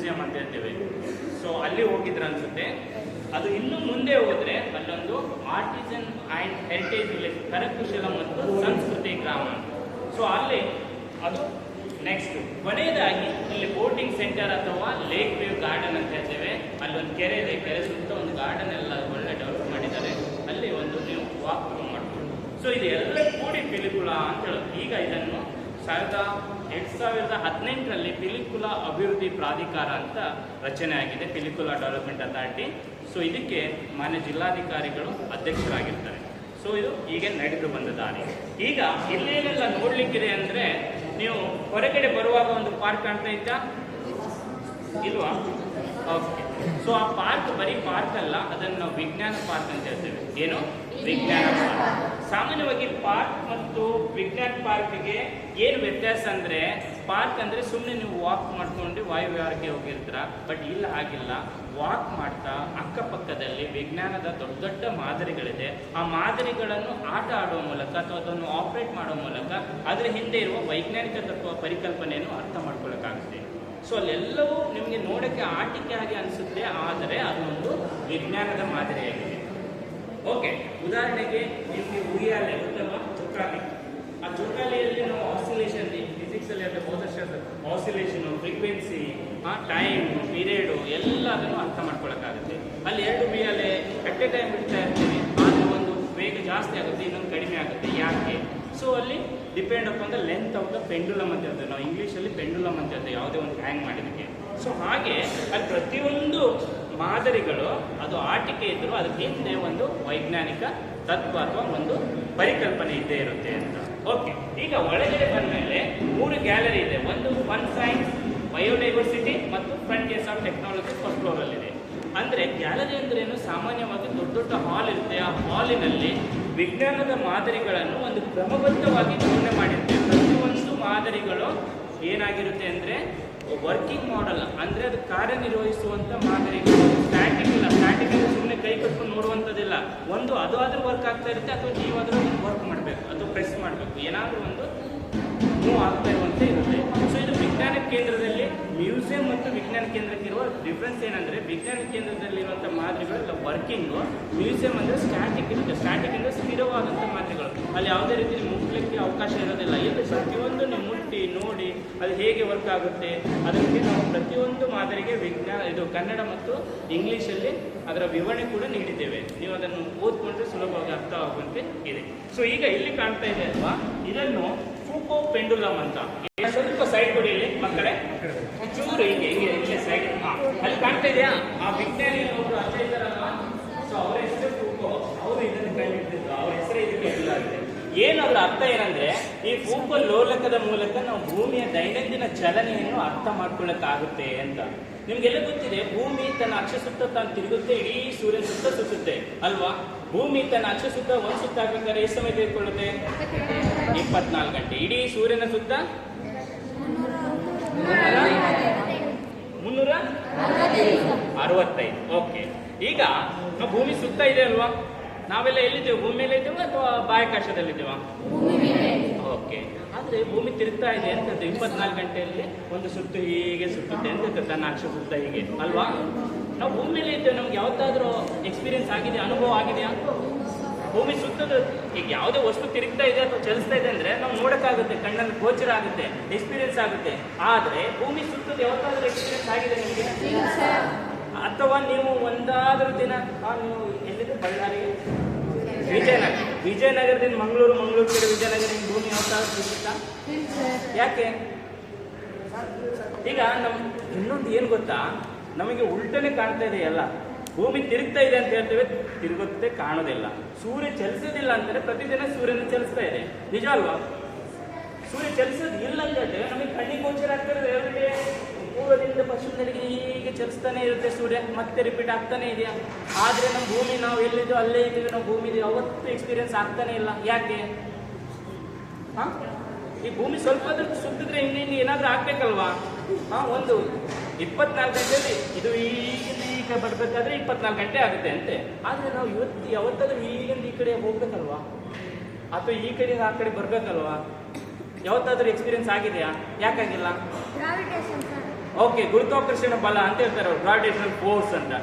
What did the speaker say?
Museum ಅಂತ ಹೇಳ್ತೇವೆ. So ಅಲ್ಲಿ ಹೋಗಿದ್ರ ಅನ್ಸುತ್ತೆ. ಅದು ಇನ್ನೂ ಮುಂದೆ ಹೋದ್ರೆ ಅಲ್ಲೊಂದು ಆರ್ಟಿಸನ್ ಆ್ಯಂಡ್ ಹೆರಿಟೇಜ್ ವಿಲೇಜ್, ಕರಕುಶಲ ಮತ್ತು ಸಂಸ್ಕೃತಿ ಗ್ರಾಮ. ಸೊ ಅಲ್ಲಿ ಅದು ನೆಕ್ಸ್ಟ್. ಕೊನೆಯದಾಗಿ ಇಲ್ಲಿ ಬೋಟಿಂಗ್ ಸೆಂಟರ್ ಅಥವಾ ಲೇಕ್ ವ್ಯೂ ಗಾರ್ಡನ್ ಅಂತ ಹೇಳ್ತೇವೆ. ಅಲ್ಲೊಂದು ಕೆರೆ ಇದೆ, ಕೆರೆ ಸುತ್ತ ಒಂದು ಗಾರ್ಡನ್ ಎಲ್ಲ ಒಳ್ಳೆ ಡೆವಲಪ್ ಮಾಡಿದ್ದಾರೆ. ಅಲ್ಲಿ ಒಂದು ನೀವು ವಾಕ್ ಮಾಡ್ಬೋದು. ಸೊ ಇದು ಎಲ್ಲ ಕೂಡಿ ಪಿಲಿಕುಳ ಅಂತ ಹೇಳೋದು. ಈಗ ಇದನ್ನು 2018ರಲ್ಲಿ ಪಿಲಿಕುಳ ಅಭಿವೃದ್ಧಿ ಪ್ರಾಧಿಕಾರ ಅಂತ ರಚನೆ ಆಗಿದೆ, ಪಿಲಿಕುಳ ಡೆವಲಪ್ಮೆಂಟ್ ಅಥಾರಿಟಿ. ಸೊ ಇದಕ್ಕೆ ಮಾನ್ಯ ಜಿಲ್ಲಾಧಿಕಾರಿಗಳು ಅಧ್ಯಕ್ಷರಾಗಿರ್ತಾರೆ. ಸೊ ಇದು ಹೀಗೆ ನಡೆದು ಬಂದ ದಾರಿ. ಈಗ ಇಲ್ಲೇನೆಲ್ಲ ನೋಡ್ಲಿಕ್ಕಿದೆ ಅಂದ್ರೆ, ನೀವು ಹೊರಗಡೆ ಬರುವಾಗ ಒಂದು ಪಾರ್ಕ್ ಕಾಣ್ತಾ ಇತ್ತಾ ಇಲ್ವಾ? ಓಕೆ. ಸೊ ಆ ಪಾರ್ಕ್ ಬರೀ ಪಾರ್ಕ್ ಅಲ್ಲ, ಅದನ್ನು ನಾವು ವಿಜ್ಞಾನ ಪಾರ್ಕ್ ಅಂತ ಹೇಳ್ತೇವೆ. ಏನು? ವಿಜ್ಞಾನ ಪಾರ್ಕ್. ಸಾಮಾನ್ಯವಾಗಿ ಪಾರ್ಕ್ ಮತ್ತು ವಿಜ್ಞಾನ ಪಾರ್ಕ್ಗೆ ಏನು ವ್ಯತ್ಯಾಸ ಅಂದ್ರೆ, ಪಾರ್ಕ್ ಅಂದ್ರೆ ಸುಮ್ಮನೆ ನೀವು ವಾಕ್ ಮಾಡ್ಕೊಂಡು ವಾಯುವಿಹಾರಕ್ಕೆ ಹೋಗಿರ್ತೀರ. ಬಟ್ ಇಲ್ಲ, ಹಾಗಿಲ್ಲ. ವಾಕ್ ಮಾಡ್ತಾ ಅಕ್ಕಪಕ್ಕದಲ್ಲಿ ವಿಜ್ಞಾನದ ದೊಡ್ಡ ದೊಡ್ಡ ಮಾದರಿಗಳಿದೆ. ಆ ಮಾದರಿಗಳನ್ನು ಆಟ ಆಡುವ ಮೂಲಕ ಅಥವಾ ಅದನ್ನು ಆಪರೇಟ್ ಮಾಡುವ ಮೂಲಕ ಅದರ ಹಿಂದೆ ಇರುವ ವೈಜ್ಞಾನಿಕ ತತ್ವ ಪರಿಕಲ್ಪನೆಯನ್ನು ಅರ್ಥ ಮಾಡ್ಕೊಳ್ಳೋಕ್ಕಾಗುತ್ತೆ. ಸೊ ಅಲ್ಲೆಲ್ಲವೂ ನಿಮಗೆ ನೋಡೋಕ್ಕೆ ಆಟಿಕೆ ಆಗಿ ಅನಿಸುತ್ತೆ, ಆದರೆ ಅದೊಂದು ವಿಜ್ಞಾನದ ಮಾದರಿಯಾಗಿದೆ. ಓಕೆ, ಉದಾಹರಣೆಗೆ ನಿಮಗೆ ಉಯ್ಯಾಲೆ ಗೊತ್ತಲ್ವಾ? ಜೋಕಾಲಿ. ಆ ಜೋಕಾಲಿಯಲ್ಲಿ ನಾವು ಆಸಿಲೇಷನ್, ಫಿಸಿಕ್ಸಲ್ಲಿ ಅಥವಾ ಭೌತಶಾಸ್ತ್ರ ಆಸಿಲೇಷನ್, ಫ್ರೀಕ್ವೆನ್ಸಿ, ಟೈಮ್, ಪೀರಿಯಡು ಎಲ್ಲದನ್ನು ಅರ್ಥ ಮಾಡ್ಕೊಳ್ಳೋಕ್ಕಾಗುತ್ತೆ. ಅಲ್ಲಿ 2 ಉಯ್ಯಾಲೆ ಅಟ್ ಎ ಟೈಮ್ ಬಿಡ್ತಾ ಇರ್ತೀವಿ, ಆದರೆ ಒಂದು ವೇಗ ಜಾಸ್ತಿ ಆಗುತ್ತೆ, ಇನ್ನೊಂದು ಕಡಿಮೆ ಆಗುತ್ತೆ. ಯಾಕೆ? ಸೊ ಅಲ್ಲಿ depend upon the length of the pendulum ಅಂತ ಹೇಳ್ತೇವೆ ನಾವು ಇಂಗ್ಲೀಷಲ್ಲಿ. ಪೆಂಡುಲಮ್ ಅಂತ ಹೇಳ್ತೇವೆ ಯಾವುದೇ ಒಂದು ಹ್ಯಾಂಗ್ ಮಾಡಿದಕ್ಕೆ. ಸೊ ಹಾಗೆ ಅಲ್ಲಿ ಪ್ರತಿಯೊಂದು ಮಾದರಿಗಳು ಅದು ಆಟಿಕೆ ಇದ್ದರೂ ಅದಕ್ಕೆ ಹಿಂದೆ ಒಂದು ವೈಜ್ಞಾನಿಕ ತತ್ವ ಅಥವಾ ಒಂದು ಪರಿಕಲ್ಪನೆ ಇದ್ದೇ ಇರುತ್ತೆ ಅಂತ. ಓಕೆ, ಈಗ ಒಳಗಡೆ ಬಂದಮೇಲೆ 3 ಗ್ಯಾಲರಿ ಇದೆ. ಒಂದು ಫನ್ ಸೈನ್ಸ್, ಬಯೋಡೈವರ್ಸಿಟಿ ಮತ್ತು ಫ್ರಂಟಿಯರ್ಸ್ ಆಫ್ ಟೆಕ್ನಾಲಜಿ ಫಸ್ಟ್ ಫ್ಲೋರಲ್ಲಿದೆ. ಅಂದರೆ ಗ್ಯಾಲರಿ ಅಂದ್ರೆ ಏನು? ಸಾಮಾನ್ಯವಾಗಿ ದೊಡ್ಡ ದೊಡ್ಡ ಹಾಲ್ ಇರುತ್ತೆ. ಆ ಹಾಲಿನಲ್ಲಿ ವಿಜ್ಞಾನದ ಮಾದರಿಗಳನ್ನು ಒಂದು ಕ್ರಮಬದ್ಧವಾಗಿ ಜೋಡಣೆ ಮಾಡಿರ್ತೇವೆ. ಪ್ರತಿಯೊಂದು ಮಾದರಿಗಳು ಏನಾಗಿರುತ್ತೆ ಅಂದರೆ ವರ್ಕಿಂಗ್ ಮಾಡೆಲ್, ಅಂದರೆ ಅದು ಕಾರ್ಯನಿರ್ವಹಿಸುವಂಥ ಮಾದರಿಗಳು. ಸ್ಟ್ಯಾಟಿಕ್ ಇಲ್ಲ. ಸ್ಟ್ಯಾಟಿಕ್ ಅಂದರೆ ಸುಮ್ಮನೆ ಕೈ ಕಟ್ಕೊಂಡು ನೋಡುವಂಥದ್ದಿಲ್ಲ. ಒಂದು ಅದು ಆದರೂ ವರ್ಕ್ ಆಗ್ತಾ ಇರುತ್ತೆ, ಅಥವಾ ನೀವಾದರೂ ವರ್ಕ್ ಮಾಡಬೇಕು, ಅಥವಾ ಪ್ರೆಸ್ ಮಾಡಬೇಕು, ಏನಾದರೂ ಒಂದು ಮೂವ್ ಆಗ್ತಾ ಇರುವಂತೆ ಇರುತ್ತೆ. ಸೊ ಇದು ವಿಜ್ಞಾನ ಕೇಂದ್ರದಲ್ಲಿ ಮ್ಯೂಸಿಯಂ ಮತ್ತು ವಿಜ್ಞಾನ ಕೇಂದ್ರಕ್ಕೆ ಇರುವ ಡಿಫ್ರೆನ್ಸ್ ಏನಂದರೆ, ವಿಜ್ಞಾನ ಕೇಂದ್ರದಲ್ಲಿರುವಂಥ ಮಾದರಿಗಳೆಲ್ಲ ವರ್ಕಿಂಗು, ಮ್ಯೂಸಿಯಂ ಅಂದರೆ ಸ್ಟ್ಯಾಟಿಕ್ ಇರುತ್ತೆ. ಸ್ಟ್ಯಾಟಿಕ್ ಅಂದರೆ ಸ್ಥಿರವಾದಂಥ ಮಾದರಿಗಳು. ಅಲ್ಲಿ ಯಾವುದೇ ರೀತಿ ಮುಟ್ಲಿಕ್ಕೆ ಅವಕಾಶ ಇರೋದಿಲ್ಲ. ಇಲ್ಲಿ ಪ್ರತಿಯೊಂದು ನೀವು ಮುಟ್ಟಿ ನೋಡಿ ಅದು ಹೇಗೆ ವರ್ಕ್ ಆಗುತ್ತೆ. ಅದಕ್ಕೆ ನಾವು ಪ್ರತಿಯೊಂದು ಮಾದರಿಗೆ ಇದು ಕನ್ನಡ ಮತ್ತು ಇಂಗ್ಲೀಷಲ್ಲಿ ಅದರ ವಿವರಣೆ ಕೂಡ ನೀಡಿದ್ದೇವೆ. ನೀವು ಅದನ್ನು ಓದ್ಕೊಂಡ್ರೆ ಸುಲಭವಾಗಿ ಅರ್ಥ ಆಗುವಂತೆ ಇದೆ. ಸೊ ಈಗ ಇಲ್ಲಿ ಕಾಣ್ತಾ ಇದೆ ಅಲ್ವಾ, ಇದನ್ನು ಫೂಕೋ ಪೆಂಡುಲಮ್ ಅಂತ. ಸ್ವಲ್ಪ ಸೈಡ್ ಕೊಡಿ ಇಲ್ಲಿ ಮಕ್ಕಳೇ, ಚೂರು ಹಿಂಗೆ ಸೈಡ್. ಅಲ್ಲಿ ಕಾಣ್ತಾ ಇದೆಯಾ? ಆ ವಿಜ್ಞಾನಿ ಒಬ್ಬರು ಅಜ್ಜ ಇದ್ದಾರಲ್ವ, ಸೊ ಅವರ ಹೆಸರು ಫೂಕೋ. ಅವರು ಇದನ್ನು ಕಂಡುಹಿಡಿದಿದ್ರು. ಅವ್ರ ಹೆಸರೇ ಇದಕ್ಕೆ ಇಲ್ಲ ಆಗಿದೆ. ಏನು ಅದರ ಅರ್ಥ ಏನಂದ್ರೆ, ಈ ಫೂಕೋ ಲೋಲಕದ ಮೂಲಕ ನಾವು ಭೂಮಿಯ ದೈನಂದಿನ ಚಲನೆಯನ್ನು ಅರ್ಥ ಮಾಡ್ಕೊಳ್ಳೋಕ್ಕಾಗುತ್ತೆ ಅಂತ. ನಿಮ್ಗೆಲ್ಲ ಗೊತ್ತಿದೆ, ಭೂಮಿ ತನ್ನ ಅಕ್ಷ ಸುತ್ತ ತಾನು ತಿರುಗುತ್ತೆ, ಇಡೀ ಸೂರ್ಯನ ಸುತ್ತ ಸುತ್ತುತ್ತೆ ಅಲ್ವಾ? ಭೂಮಿ ತನ್ನ ಅಕ್ಷ ಸುತ್ತ ಒಂದು ಸುತ್ತ ಆಗ್ಬೇಕಾದ್ರೆ ಎಷ್ಟು ಸಮಯ ತೆಗೆದುಕೊಳ್ಳುತ್ತೆ? 24 ಗಂಟೆ. ಇಡೀ ಸೂರ್ಯನ ಸುತ್ತ 365. ಓಕೆ, ಈಗ ನಾವು ಭೂಮಿ ಸುತ್ತ ಇದೆ ಅಲ್ವಾ? ನಾವೆಲ್ಲ ಎಲ್ಲಿದ್ದೇವೆ? ಭೂಮಿ ಮೇಲೆ ಇದ್ದೇವೆ ಅಥವಾ ಬಾಹ್ಯಾಕಾಶದಲ್ಲಿದ್ದೇವಾ? ಓಕೆ, ಆದರೆ ಭೂಮಿ ತಿರುಗ್ತಾ ಇದೆ ಅಂತ 24 ಗಂಟೆಯಲ್ಲಿ ಒಂದು ಸುತ್ತು ಹೀಗೆ ಸುತ್ತುತ್ತೆ ಅಂತ ತನ್ನ ಅಕ್ಷ ಸುತ್ತ ಹೀಗೆ ಅಲ್ವಾ? ನಾವು ಭೂಮಿ ಮೇಲೆ ಇದ್ದೇವೆ. ನಮ್ಗೆ ಯಾವತ್ತಾದ್ರೂ ಎಕ್ಸ್ಪೀರಿಯನ್ಸ್ ಆಗಿದೆ, ಅನುಭವ ಆಗಿದೆಯಾ? ಭೂಮಿ ಸುತ್ತದ ಈಗ ಯಾವುದೇ ವಸ್ತು ತಿರುಗ್ತಾ ಇದೆ ಅಥವಾ ಚಲಿಸ್ತಾ ಇದೆ ಅಂದ್ರೆ ನಾವು ನೋಡೋಕ್ಕಾಗುತ್ತೆ, ಕಣ್ಣಲ್ಲಿ ಗೋಚರ ಆಗುತ್ತೆ, ಎಕ್ಸ್ಪೀರಿಯನ್ಸ್ ಆಗುತ್ತೆ. ಆದರೆ ಭೂಮಿ ಸುತ್ತದ ಯಾವತ್ತಾದ್ರೂ ಎಕ್ಸ್ಪೀರಿಯನ್ಸ್ ಆಗಿದೆ ನಿಮಗೆ? ಅಥವಾ ನೀವು ಒಂದಾದ್ರೂ ದಿನ ನೀವು ಎಲ್ಲಿದೆ? ಬಳ್ಳಾರಿಗೆ, ವಿಜಯನಗರದಿಂದ ಮಂಗಳೂರು ಕಡೆ ವಿಜಯನಗರದಿಂದ ಭೂಮಿ ಯಾವತ್ತಾದ್ರೂ ಸಿಗುತ್ತಾ? ಯಾಕೆ? ಈಗ ಇನ್ನೊಂದು ಏನು ಗೊತ್ತಾ, ನಮಗೆ ಉಲ್ಟನೆ ಕಾಣ್ತಾ ಇದೆ ಎಲ್ಲ. ಭೂಮಿ ತಿರುಗ್ತಾ ಇದೆ ಅಂತ ಹೇಳ್ತೇವೆ, ತಿರುಗುತ್ತೆ, ಕಾಣೋದಿಲ್ಲ. ಸೂರ್ಯ ಚಲಿಸೋದಿಲ್ಲ ಅಂತಾರೆ, ಪ್ರತಿದಿನ ಸೂರ್ಯನ ಚಲಿಸ್ತಾ ಇದೆ, ನಿಜ ಅಲ್ವಾ? ಸೂರ್ಯ ಚಲಿಸೋದು ಇಲ್ಲ ಅಂತ ಹೇಳ್ತೇವೆ, ನಮಗೆ ಕಣ್ಣಿಗೆ ಗೋಚರ ಆಗ್ತಿರೋದು ಎವ್ರಿಡೇ. ಪೂರ್ವದಿಂದ ಪಶ್ಚಿಮದಲ್ಲಿಗೆ ಹೀಗೆ ಚಲಿಸ್ತಾನೆ ಇರುತ್ತೆ ಸೂರ್ಯ, ಮತ್ತೆ ರಿಪೀಟ್ ಆಗ್ತಾನೆ ಇದೆಯಾ? ಆದರೆ ನಮ್ಮ ಭೂಮಿ ನಾವು ಎಲ್ಲಿದ್ದೋ ಅಲ್ಲೇ ಇದ್ದೀವಿ, ನಾವು ಭೂಮಿ ಇದೀವಿ, ಅವತ್ತು ಎಕ್ಸ್ಪೀರಿಯನ್ಸ್ ಆಗ್ತಾನೆ ಇಲ್ಲ. ಯಾಕೆ? ಈ ಭೂಮಿ ಸ್ವಲ್ಪ ಸುತ್ತಿದ್ರೆ ಹಿಂದೆ ಏನಾದರೂ ಆಗ್ಬೇಕಲ್ವಾ? ಒಂದು 24 ಗಂಟೆಯಲ್ಲಿ ಇದು ಈಗ ಬರಬೇಕಾದ್ರೆ 24 ಗಂಟೆ ಆಗುತ್ತೆ ಅಂತೆ. ಆದರೆ ನಾವು ಯಾವತ್ತಾದ್ರೂ ಈಗಿಂದ ಈ ಕಡೆ ಹೋಗ್ಬೇಕಲ್ವಾ? ಅಥವಾ ಈ ಕಡೆಯಿಂದ ಆ ಕಡೆ ಬರಬೇಕಲ್ವಾ? ಯಾವತ್ತಾದ್ರೂ ಎಕ್ಸ್ಪೀರಿಯನ್ಸ್ ಆಗಿದೆಯಾ? ಯಾಕಾಗಿಲ್ಲ? ಓಕೆ, ಗುರುತ್ವಾಕರ್ಷಣ ಬಲ ಅಂತ ಹೇಳ್ತಾರೆ, ಗ್ರಾವಿಟೇಷನಲ್ ಫೋರ್ಸ್ ಅಂತ.